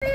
कितने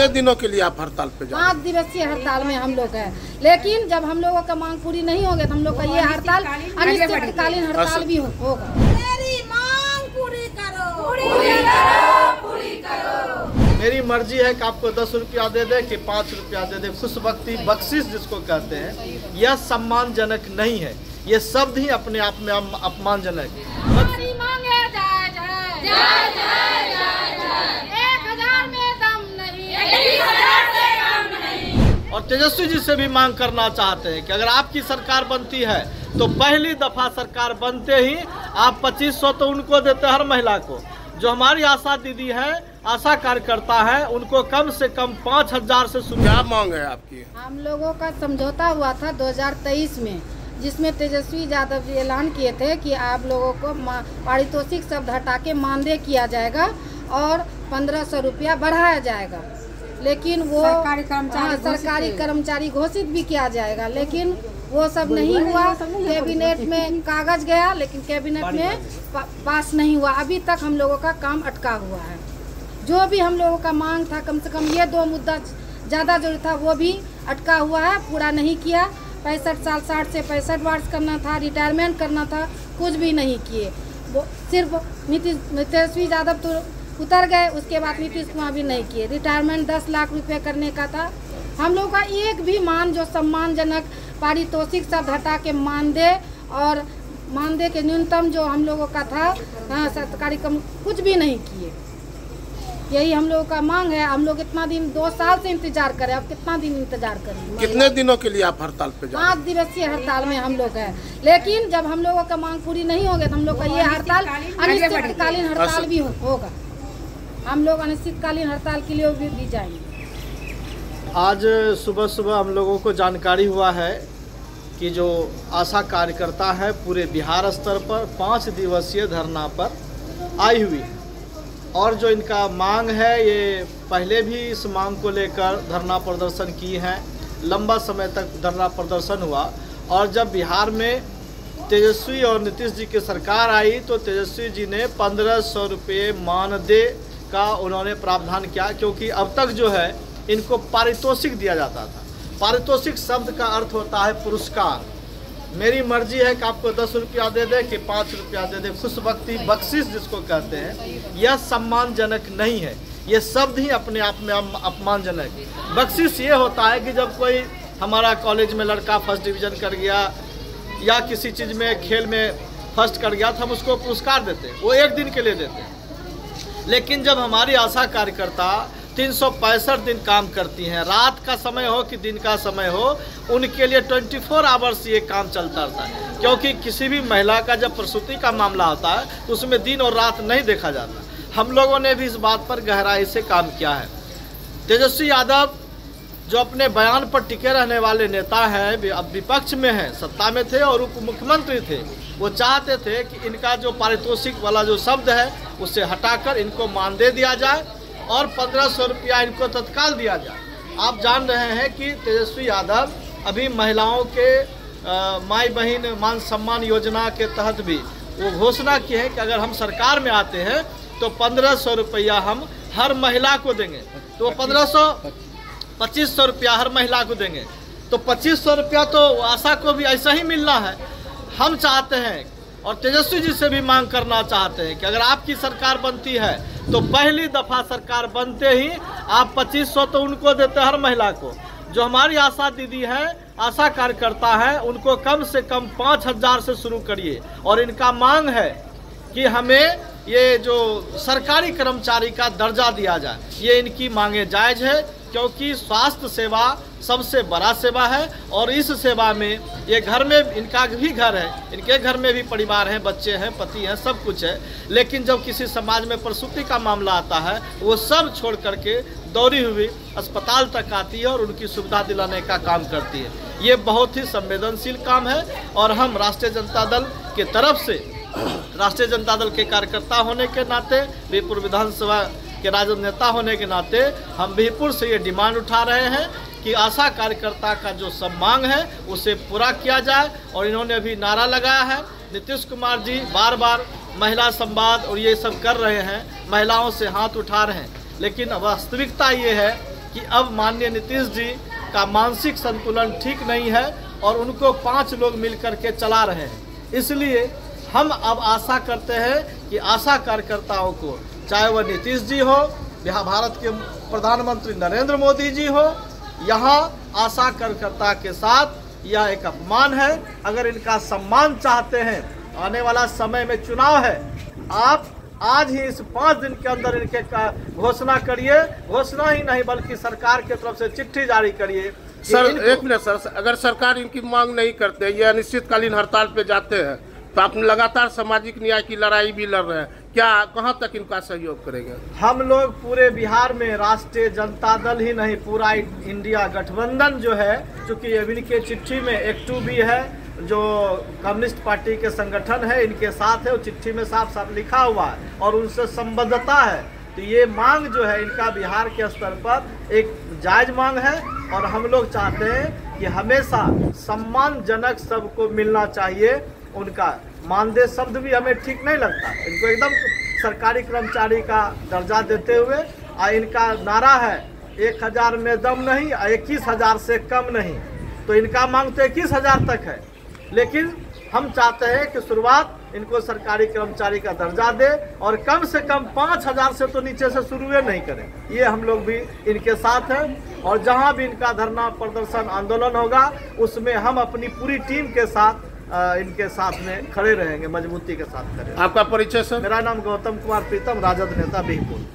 दिनों के लिए आप हड़ताल पे जा रहे हैं? 5 दिवसीय हड़ताल में हम लोग हैं, लेकिन जब हम लोगों का मांग पूरी नहीं होगी तो हम लोग का ये हड़ताल अनिश्चितकालीन हड़ताल भी होगा। मेरी मांग पूरी करो, पूरी करो, पूरी करो। मेरी मर्जी है कि आपको 10 रुपया दे दे कि 5 रुपया दे दे। खुशबख्ती बख्शिश जिसको कहते हैं, यह सम्मानजनक नहीं है। ये शब्द ही अपने आप में अपमानजनक है। हमारी मांग है जय जय जय जय जय जय। 1000 में दम नहीं, 1000 से कम नहीं। और तेजस्वी जी से भी मांग करना चाहते हैं कि अगर आपकी सरकार बनती है तो पहली दफा सरकार बनते ही आप 2500 तो उनको देते हर महिला को। जो हमारी आशा दीदी है, आशा कार्यकर्ता है, उनको कम से कम 5000 से शुरू। क्या मांग है आपकी? हम लोगों का समझौता हुआ था 2023 में, जिसमें तेजस्वी यादव जी ऐलान किए थे कि आप लोगों को पारितोषिक शब्द हटा के मानदेय किया और 1500 रुपया बढ़ाया जाएगा। लेकिन वो सरकारी कर्मचारी घोषित भी किया जाएगा, लेकिन वो सब नहीं हुआ। कैबिनेट में कागज गया, लेकिन कैबिनेट में पास नहीं हुआ। अभी तक हम लोगों का काम अटका हुआ है। जो भी हम लोगों का मांग था, कम से कम ये 2 मुद्दा ज़्यादा जरूरी था, वो भी अटका हुआ है, पूरा नहीं किया। 65 साल 60 से 65 वर्ष करना था, रिटायरमेंट करना था, कुछ भी नहीं किए। वो सिर्फ तेजस्वी यादव तो उतर गए, उसके बाद नीतीश कुमार भी नहीं किए। रिटायरमेंट 10 लाख रुपए करने का था। हम लोग का एक भी मान जो सम्मानजनक पारितोषिक शब्द हटा के मानदेय और मानदेय के न्यूनतम जो हम लोगों का था सरकारी कम, कुछ भी नहीं किए। यही हम लोगों का मांग है। हम लोग इतना दिन 2 साल से इंतजार करें, अब कितना दिन इंतजार करें? कितने दिनों के लिए आप हड़ताल पे जा रहे हैं? 5 दिवसीय हड़ताल में हम लोग हैं, लेकिन जब हम लोगों का मांग पूरी नहीं होगी तो हम लोग का ये हड़ताल अनिश्चितकालीन हड़ताल भी होगा। हम लोग अनिश्चितकालीन हड़ताल के लिए भी जाएंगे। आज सुबह सुबह हम लोगों को जानकारी हुआ है कि जो आशा कार्यकर्ता है पूरे बिहार स्तर पर 5 दिवसीय धरना पर आई हुई है। और जो इनका मांग है, ये पहले भी इस मांग को लेकर धरना प्रदर्शन की हैं। लंबा समय तक धरना प्रदर्शन हुआ, और जब बिहार में तेजस्वी और नीतीश जी की सरकार आई तो तेजस्वी जी ने 1500 रुपये मानदेय का उन्होंने प्रावधान किया, क्योंकि अब तक जो है इनको पारितोषिक दिया जाता था। पारितोषिक शब्द का अर्थ होता है पुरस्कार। मेरी मर्जी है कि आपको 10 रुपया दे दे कि 5 रुपया दे दे। खुशबख्ती बख्शिश जिसको कहते हैं, यह सम्मानजनक नहीं है। ये शब्द ही अपने आप में अपमानजनक है। बख्शिश ये होता है कि जब कोई हमारा कॉलेज में लड़का फर्स्ट डिवीज़न कर गया या किसी चीज़ में खेल में फर्स्ट कर गया तो हम उसको पुरस्कार देते हैं, वो 1 दिन के लिए देते हैं। लेकिन जब हमारी आशा कार्यकर्ता 365 दिन काम करती हैं, रात का समय हो कि दिन का समय हो, उनके लिए 24 आवर्स ये काम चलता रहता है। क्योंकि किसी भी महिला का जब प्रसूति का मामला होता है तो उसमें दिन और रात नहीं देखा जाता। हम लोगों ने भी इस बात पर गहराई से काम किया है। तेजस्वी यादव जो अपने बयान पर टिके रहने वाले नेता हैं, अब विपक्ष में हैं, सत्ता में थे और उप मुख्यमंत्री थे। वो चाहते थे कि इनका जो पारितोषिक वाला जो शब्द है उसे हटाकर इनको मानदेय दिया जाए और 1500 रुपया इनको तत्काल दिया जाए। आप जान रहे हैं कि तेजस्वी यादव अभी महिलाओं के माई बहन मान सम्मान योजना के तहत भी वो घोषणा की है कि अगर हम सरकार में आते हैं तो 1500 रुपया हम हर महिला को देंगे। तो 2500 रुपया हर महिला को देंगे। तो 2500 रुपया तो आशा को भी ऐसा ही मिलना है। हम चाहते हैं और तेजस्वी जी से भी मांग करना चाहते हैं कि अगर आपकी सरकार बनती है तो पहली दफा सरकार बनते ही आप 2500 तो उनको देते हर महिला को। जो हमारी आशा दीदी है, आशा कार्यकर्ता है, उनको कम से कम 5000 से शुरू करिए। और इनका मांग है कि हमें ये जो सरकारी कर्मचारी का दर्जा दिया जाए। ये इनकी मांगे जायज़ है, क्योंकि स्वास्थ्य सेवा सबसे बड़ा सेवा है और इस सेवा में ये घर में इनका भी घर है, इनके घर में भी परिवार है, बच्चे हैं, पति हैं, सब कुछ है। लेकिन जब किसी समाज में प्रसूति का मामला आता है वो सब छोड़ करके दौड़ी हुई अस्पताल तक आती है और उनकी सुविधा दिलाने का काम करती है। ये बहुत ही संवेदनशील काम है और हम राष्ट्रीय जनता दल के तरफ से, राष्ट्रीय जनता दल के कार्यकर्ता होने के नाते, बीरपुर विधानसभा कि राजद नेता होने के नाते हम बिहपुर से ये डिमांड उठा रहे हैं कि आशा कार्यकर्ता का जो सब मांग है उसे पूरा किया जाए। और इन्होंने अभी नारा लगाया है, नीतीश कुमार जी बार बार महिला संवाद और ये सब कर रहे हैं, महिलाओं से हाथ उठा रहे हैं, लेकिन वास्तविकता ये है कि अब माननीय नीतीश जी का मानसिक संतुलन ठीक नहीं है और उनको 5 लोग मिलकर के चला रहे हैं। इसलिए हम अब आशा करते हैं कि आशा कार्यकर्ताओं को, चाहे वह नीतीश जी हो, यहाँ भारत के प्रधानमंत्री नरेंद्र मोदी जी हो, यहाँ आशा कार्यकर्ता के साथ यह एक अपमान है। अगर इनका सम्मान चाहते हैं, आने वाला समय में चुनाव है, आप आज ही इस 5 दिन के अंदर इनके घोषणा करिए, घोषणा ही नहीं बल्कि सरकार की तरफ से चिट्ठी जारी करिए। सर एक मिनट सर, अगर सरकार इनकी मांग नहीं करते या अनिश्चितकालीन हड़ताल पे जाते हैं तो आप लगातार सामाजिक न्याय की लड़ाई भी लड़ रहे हैं, क्या कहां तक इनका सहयोग करेंगे? हम लोग पूरे बिहार में राष्ट्रीय जनता दल ही नहीं, पूरा इंडिया गठबंधन जो है, चूँकि इनके चिट्ठी में एक्टू भी है जो कम्युनिस्ट पार्टी के संगठन है, इनके साथ है, वो चिट्ठी में साफ साफ लिखा हुआ है और उनसे संबद्धता है। तो ये मांग जो है इनका बिहार के स्तर पर एक जायज मांग है और हम लोग चाहते हैं कि हमेशा सम्मानजनक सबको मिलना चाहिए। उनका मानदेय शब्द भी हमें ठीक नहीं लगता, इनको एकदम सरकारी कर्मचारी का दर्जा देते हुए इनका नारा है 1000 में दम नहीं, 21,000 से कम नहीं। तो इनका मांग तो 21,000 तक है, लेकिन हम चाहते हैं कि शुरुआत इनको सरकारी कर्मचारी का दर्जा दे और कम से कम 5,000 से तो नीचे से शुरू नहीं करें। ये हम लोग भी इनके साथ हैं और जहां भी इनका धरना प्रदर्शन आंदोलन होगा उसमें हम अपनी पूरी टीम के साथ इनके साथ में खड़े रहेंगे, मजबूती के साथ खड़े। आपका परिचय सर? मेरा नाम गौतम कुमार प्रीतम, राजद नेता बिहपुर।